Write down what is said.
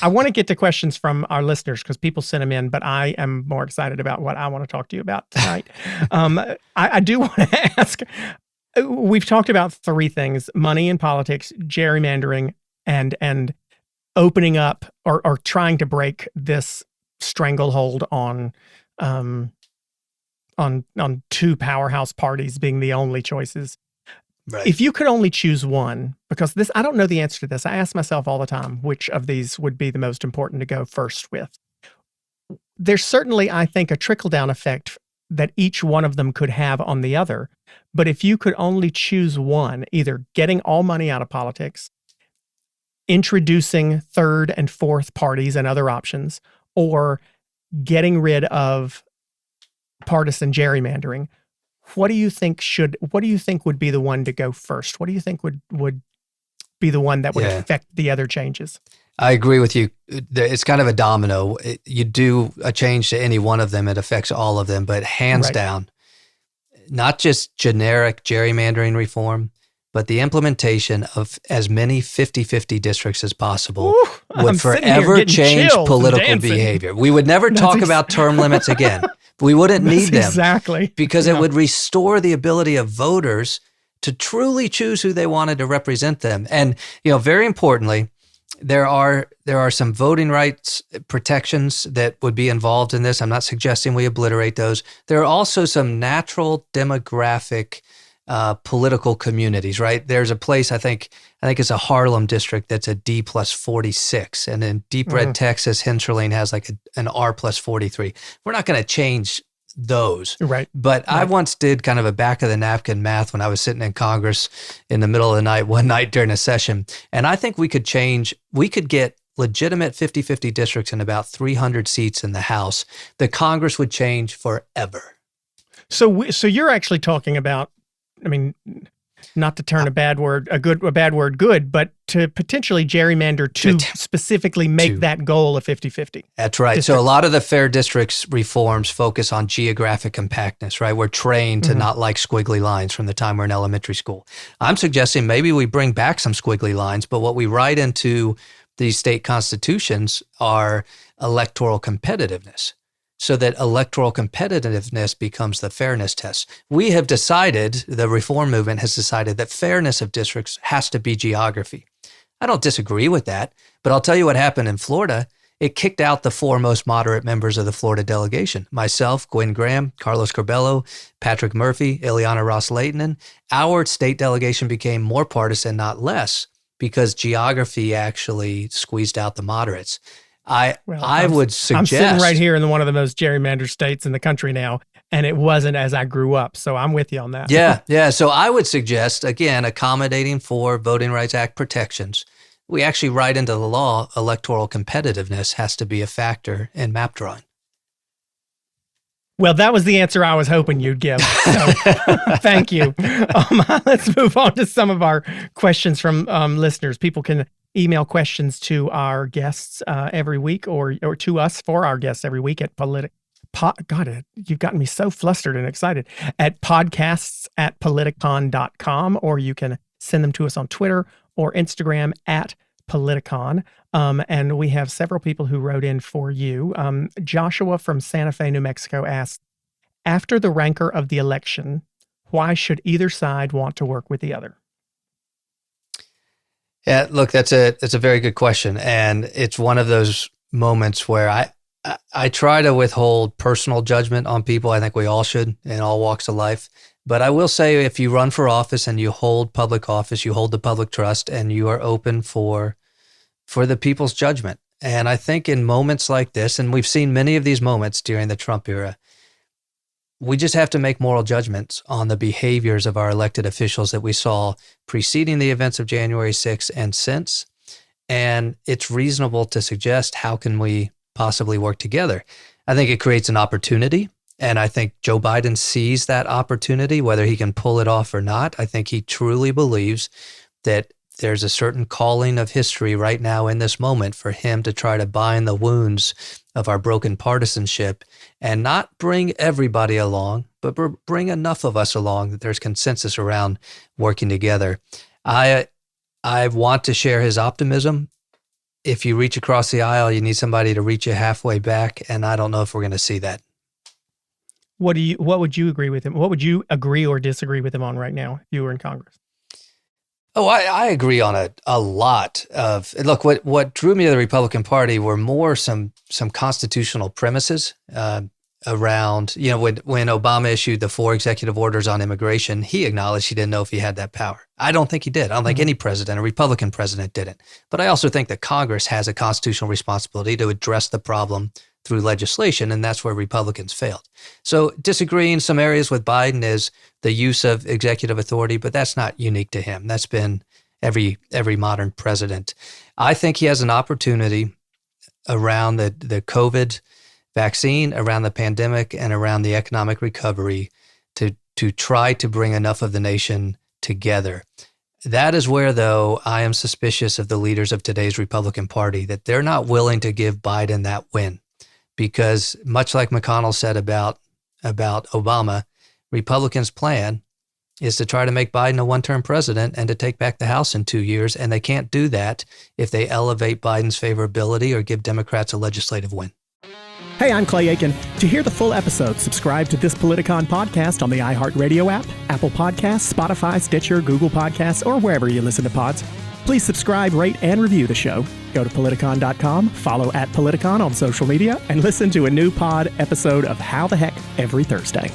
I want to get to questions from our listeners because people sent them in, but I am more excited about what I want to talk to you about tonight. I do want to ask, we've talked about three things: money in politics, gerrymandering, and opening up or trying to break this stranglehold on two powerhouse parties being the only choices. Right. If you could only choose one, because this, I don't know the answer to this. I ask myself all the time, which of these would be the most important to go first with? There's certainly, I think, a trickle-down effect that each one of them could have on the other. But if you could only choose one, either getting all money out of politics, introducing third and fourth parties and other options, or getting rid of partisan gerrymandering, what do you think would be the one to go first? What do you think would be the one that would affect the other changes? I agree with you. It's kind of a domino. You do a change to any one of them, it affects all of them. But hands down, not just generic gerrymandering reform, but the implementation of as many 50-50 districts as possible would forever change political behavior. We would never talk about term limits again. We wouldn't need them. Exactly. Because it would restore the ability of voters to truly choose who they wanted to represent them. And, very importantly, there are some voting rights protections that would be involved in this. I'm not suggesting we obliterate those. There are also some natural demographic political communities, right? There's a place, I think it's a Harlem district that's a D plus 46. And in Deep Red, Texas, Hinterling has like an R plus 43. We're not going to change those. Right. But I once did kind of a back of the napkin math when I was sitting in Congress in the middle of the night, one night during a session. And I think we could get legitimate 50-50 districts in about 300 seats in the House. The Congress would change forever. So you're actually talking about, I mean, not to turn a bad word good, but to potentially gerrymander to specifically make that goal a 50-50. That's right. Districts. So a lot of the fair districts reforms focus on geographic compactness, right? We're trained to not like squiggly lines from the time we're in elementary school. I'm suggesting maybe we bring back some squiggly lines, but what we write into these state constitutions are electoral competitiveness, so that electoral competitiveness becomes the fairness test. We have decided, the reform movement has decided, that fairness of districts has to be geography. I don't disagree with that, but I'll tell you what happened in Florida. It kicked out the four most moderate members of the Florida delegation: myself, Gwen Graham, Carlos Curbelo, Patrick Murphy, Ileana Ross-Lehtinen. Our state delegation became more partisan, not less, because geography actually squeezed out the moderates. I would suggest... I'm sitting right here in one of the most gerrymandered states in the country now, and it wasn't as I grew up. So I'm with you on that. Yeah. So I would suggest, again, accommodating for Voting Rights Act protections. We actually write into the law electoral competitiveness has to be a factor in map drawing. Well, that was the answer I was hoping you'd give. So thank you. Let's move on to some of our questions from listeners. People can email questions to our guests every week or to us for our guests every week at God, you've gotten me so flustered and excited, at podcasts@politicon.com, or you can send them to us on Twitter or Instagram at PoliticKing. And we have several people who wrote in for you. Joshua from Santa Fe, New Mexico asked, after the rancor of the election, why should either side want to work with the other? Yeah, look, that's a very good question. And it's one of those moments where I try to withhold personal judgment on people. I think we all should in all walks of life. But I will say, if you run for office and you hold public office, you hold the public trust, and you are open for the people's judgment. And I think in moments like this, and we've seen many of these moments during the Trump era, we just have to make moral judgments on the behaviors of our elected officials that we saw preceding the events of January 6th and since. And it's reasonable to suggest, how can we possibly work together? I think it creates an opportunity. And I think Joe Biden sees that opportunity, whether he can pull it off or not. I think he truly believes that there's a certain calling of history right now in this moment for him to try to bind the wounds of our broken partisanship and not bring everybody along, but bring enough of us along that there's consensus around working together. I want to share his optimism. if you reach across the aisle, you need somebody to reach you halfway back. And I don't know if we're going to see that. What would you agree with him? What would you agree or disagree with him on right now if you were in Congress? Oh, I agree on a lot of, look, what drew me to the Republican Party were more some constitutional premises around, when Obama issued the 4 executive orders on immigration, he acknowledged he didn't know if he had that power. I don't think he did. I don't think any president, a Republican president, didn't. But I also think that Congress has a constitutional responsibility to address the problem through legislation, and that's where Republicans failed. So disagreeing some areas with Biden is the use of executive authority, but that's not unique to him. That's been every modern president. I think he has an opportunity around the COVID vaccine, around the pandemic, and around the economic recovery to try to bring enough of the nation together. That is where, though, I am suspicious of the leaders of today's Republican Party, that they're not willing to give Biden that win. Because much like McConnell said about Obama, Republicans' plan is to try to make Biden a one-term president and to take back the House in 2 years. And they can't do that if they elevate Biden's favorability or give Democrats a legislative win. Hey, I'm Clay Aiken. To hear the full episode, subscribe to this PoliticKing podcast on the iHeartRadio app, Apple Podcasts, Spotify, Stitcher, Google Podcasts, or wherever you listen to pods. Please subscribe, rate, and review the show. Go to PoliticKing.com, follow @PoliticKing on social media, and listen to a new pod episode of How the Heck every Thursday.